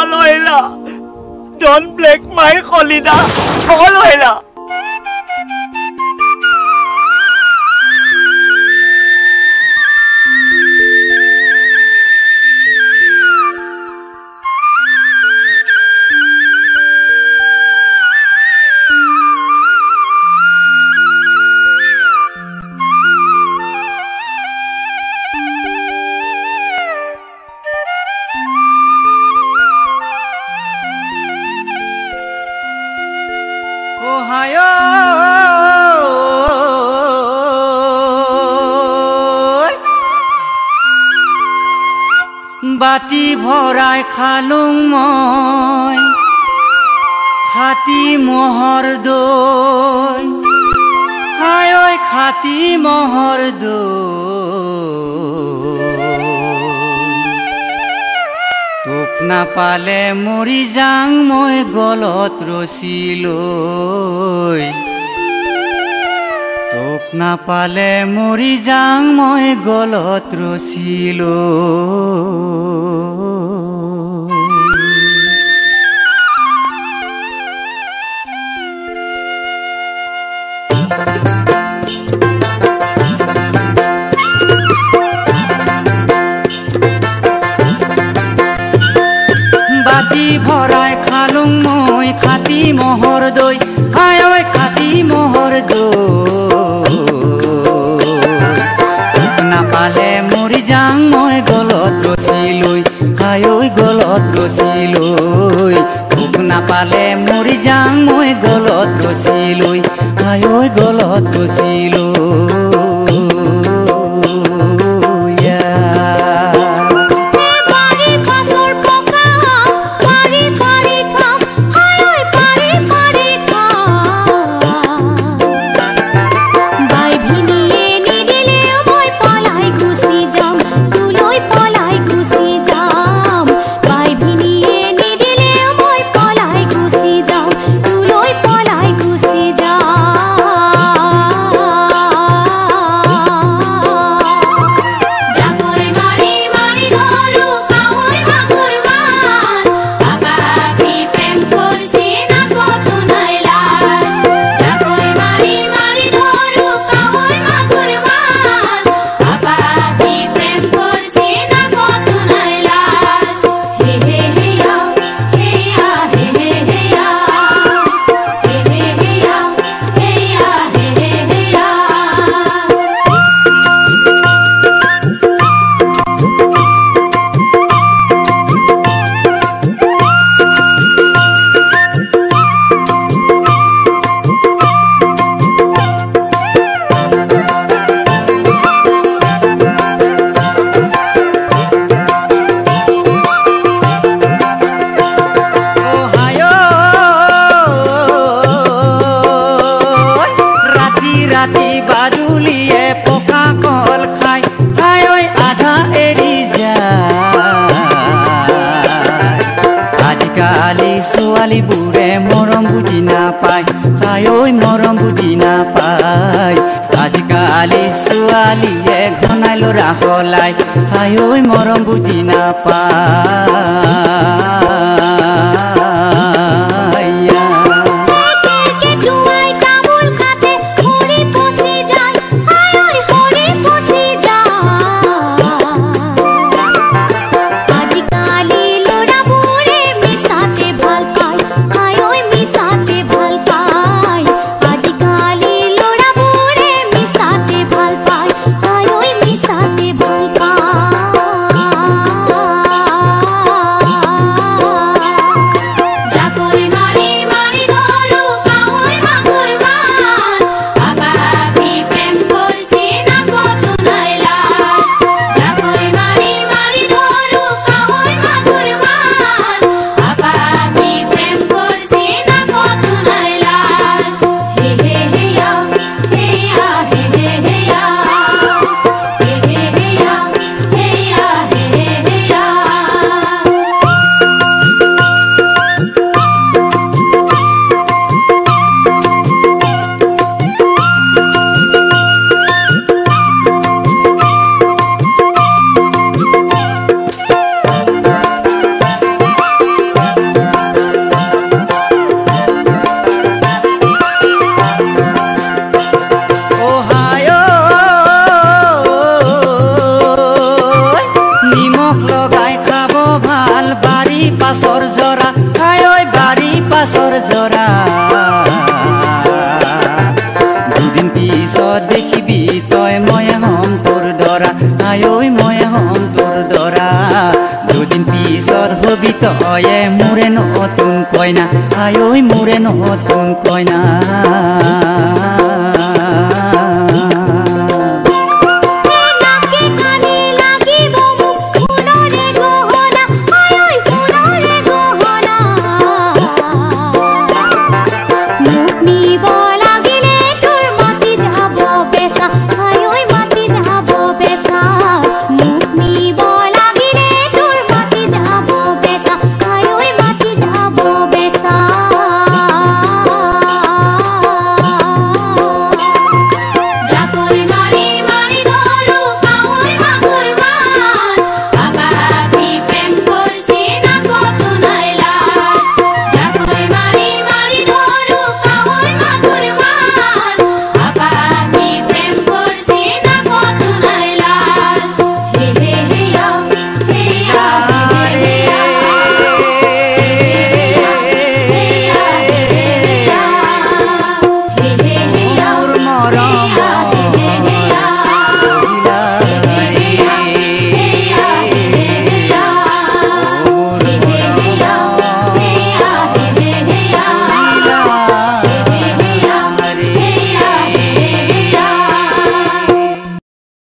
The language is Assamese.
Loila. Don't break my Colina. Loila. বাতি ভৰাই খালুং মই খাতি মহৰ দৈ হায় ঐ খাতি মহৰ দৈ তোক নাপালে মৰি যাং মই গলত ৰচি লৈ তোক নাপালে মৰি যাং মই গলত ৰচি বাতি ভৰাই খালুং মই খাতি মহৰ দৈ হায় ঐ খাতি মহৰ দৈ নাপালে মৰি যাং মই গলত ৰচি লৈ হায় ঐ গলত ৰচি লৈ তোক নাপালে মৰি যাং মই গলত ৰচি লৈ হায় ঐ গলত ৰচি লৈ ৰাতি বাদুলিয়ে পোকা কল খাই হায় ঐ আধা এৰি যায় আজিকালি ছোৱালীবোৰে মৰম বুজি নাপায় হায় ঐ মৰম বুজি নাপায় আজিকালি ছোৱালীয়ে ঘনাই ল'ৰা হলাই হায় ঐ মৰম বুজি নাপায় হবি তয়ে মোৰে নতুন কইনা আই ঐ মোৰে নতুন কইনা